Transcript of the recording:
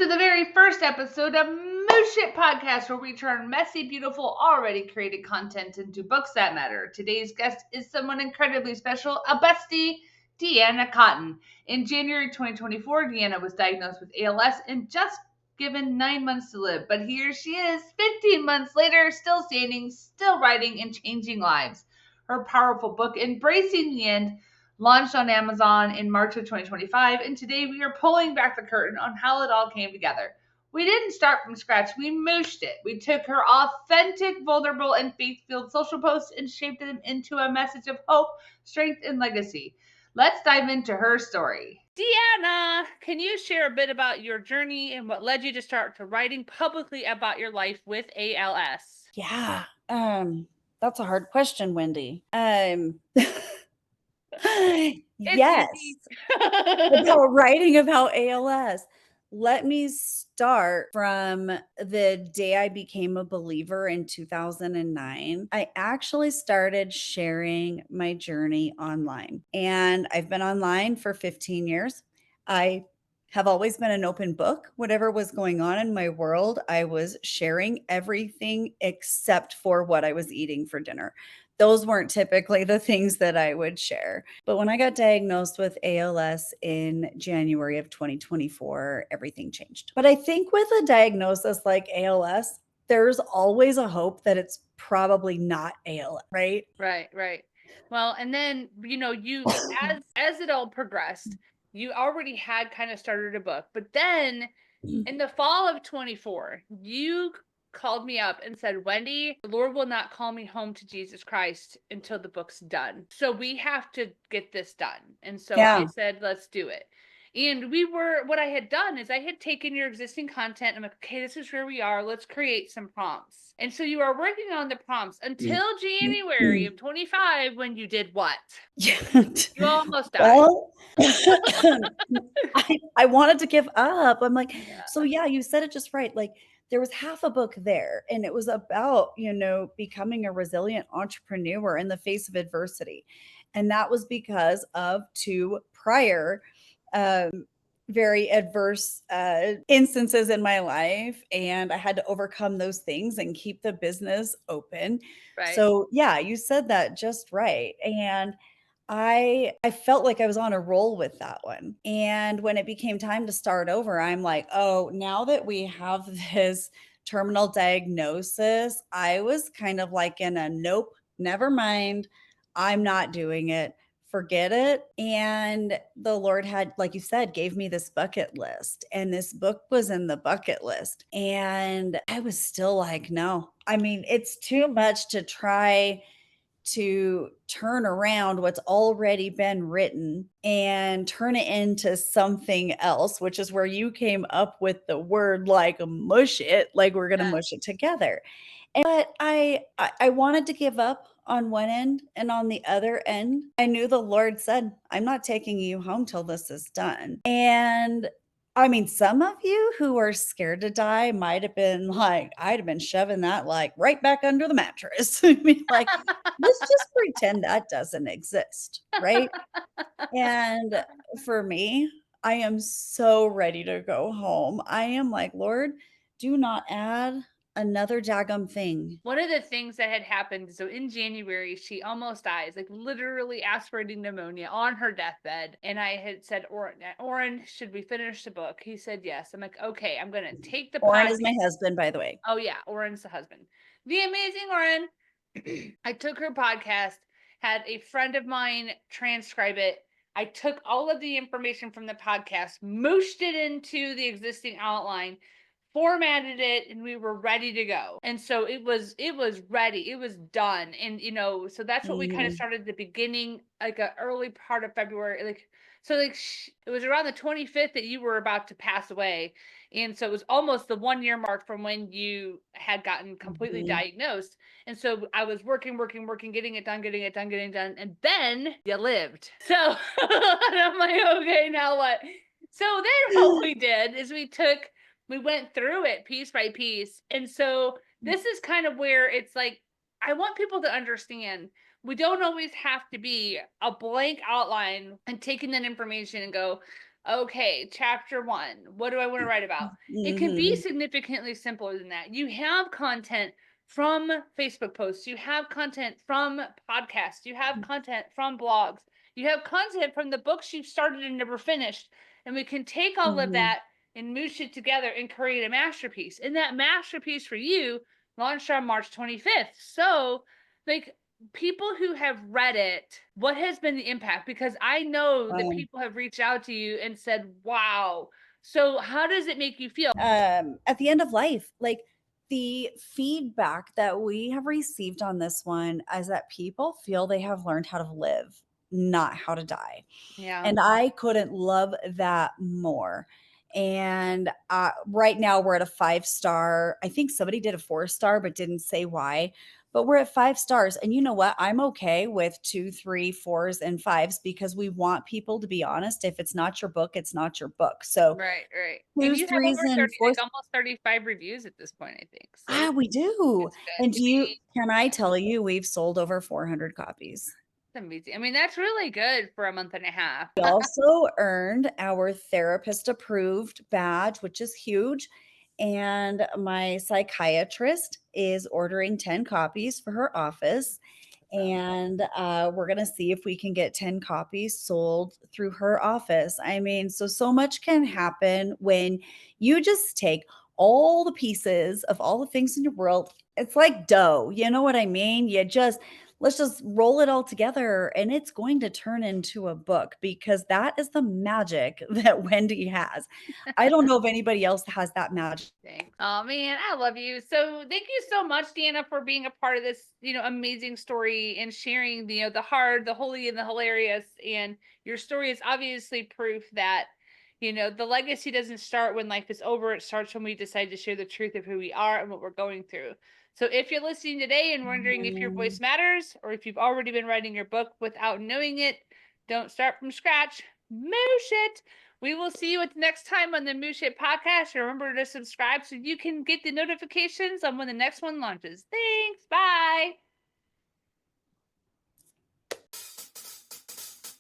the very first episode of Moosh-It Podcast, where we turn messy, beautiful, already created content into books that matter. Today's guest is someone incredibly special, a bestie, Deanna Cotten. In January 2024, Deanna was diagnosed with ALS and just given 9 months to live. But here she is, 15 months later, still standing, still writing, and changing lives. Her powerful book, Embracing the End, launched on Amazon in March of 2025, and today we are pulling back the curtain on how it all came together. We didn't start from scratch, we mooshed it. We took her authentic, vulnerable, and faith-filled social posts and shaped them into a message of hope, strength, and legacy. Let's dive into her story. Deanna, can you share a bit about your journey and what led you to start to writing publicly about your life with ALS? Yeah, that's a hard question, Wendy. Yes, about writing about ALS. Let me start from the day I became a believer in 2009. I actually started sharing my journey online, and I've been online for 15 years. I have always been an open book. Whatever was going on in my world, I was sharing everything except for what I was eating for dinner. Those weren't typically the things that I would share. But when I got diagnosed with ALS in January of 2024, everything changed. But I think with a diagnosis like ALS, there's always a hope that it's probably not ALS, right? Right. Well, and then, you, as it all progressed, you already had kind of started a book, but then in the fall of 24, you called me up and said, Wendy, the Lord will not call me home to Jesus Christ until the book's done. So we have to get this done. And so I said, let's do it. And what I had done is I had taken your existing content. I'm like, okay, this is where we are. Let's create some prompts. And so you are working on the prompts until January of 25, when you did what? You almost died. Well, I wanted to give up. I'm like, so yeah, you said it just right. Like, there was half a book there, and it was about, becoming a resilient entrepreneur in the face of adversity. And that was because of two prior very adverse instances in my life, and I had to overcome those things and keep the business open. Right. So yeah, you said that just right. And I felt like I was on a roll with that one. And when it became time to start over, I'm like, oh, now that we have this terminal diagnosis, I was kind of like in a nope, never mind. I'm not doing it. Forget it. And the Lord had, like you said, gave me this bucket list. And this book was in the bucket list. And I was still like, no, I mean, it's too much to try to turn around what's already been written and turn it into something else, which is where you came up with the word like mush it, like we're going to mush it together. But I wanted to give up on one end, and on the other end, I knew the Lord said, I'm not taking you home till this is done. And I mean, some of you who are scared to die might have been like, I'd have been shoving that like right back under the mattress. I mean, like, let's just pretend that doesn't exist, right? And for me, I am so ready to go home. I am like, Lord, do not add another daggum thing. One of the things that had happened, so in January, she almost dies, like literally aspirating pneumonia on her deathbed. And I had said, Oren, should we finish the book? He said yes. I'm like, okay, I'm going to take the Oren is my husband, by the way. Oh, yeah, Oren's the husband. The amazing Oren. I took her podcast, had a friend of mine transcribe it. I took all of the information from the podcast, mooshed it into the existing outline, formatted it, and we were ready to go. And so it was ready, it was done. And so that's what we kind of started at the beginning, like an early part of February. It was around the 25th that you were about to pass away. And so it was almost the 1 year mark from when you had gotten completely diagnosed. And so I was working, getting it done. And then you lived. So and I'm like, okay, now what? So then what we did is we went through it piece by piece. And so this is kind of where it's like, I want people to understand we don't always have to be a blank outline and taking that information and go, okay, chapter 1. What do I want to write about? It can be Mhm. significantly simpler than that. You have content from Facebook posts, you have content from podcasts, you have content from blogs, you have content from the books you've started and never finished. And we can take all of Mhm. that and moosh it together and create a masterpiece. And that masterpiece for you launched on March 25th. So, like, people who have read it, what has been the impact? Because I know that people have reached out to you and said, wow. So how does it make you feel? At the end of life, like the feedback that we have received on this one is that people feel they have learned how to live, not how to die. Yeah. And I couldn't love that more. And right now we're at a 5 star. I think somebody did a 4 star, but didn't say why. But we're at 5 stars. And you know what? I'm okay with 2, 3, 4s, and 5s because we want people to be honest. If it's not your book, it's not your book. So Right, right. And you twos, have over threes, and 30, like fours. almost 35 reviews at this point, I think. So We do. it's good. And I mean, can I tell you, we've sold over 400 copies. it's amazing. I mean, that's really good for a month and a half. We also earned our therapist approved badge, which is huge. And my psychiatrist is ordering 10 copies for her office. And we're going to see if we can get 10 copies sold through her office. I mean, so much can happen when you just take all the pieces of all the things in your world. It's like dough. You know what I mean? Let's just roll it all together and it's going to turn into a book because that is the magic that Wendy has. I don't know if anybody else has that magic. Thanks. Oh man, I love you. So thank you so much, Deanna, for being a part of this, amazing story and sharing, the hard, the holy, and the hilarious. And your story is obviously proof that, the legacy doesn't start when life is over. It starts when we decide to share the truth of who we are and what we're going through. So if you're listening today and wondering if your voice matters, or if you've already been writing your book without knowing it, don't start from scratch. Moosh it. We will see you at the next time on the Moosh-It Podcast. Remember to subscribe so you can get the notifications on when the next one launches. Thanks. Bye.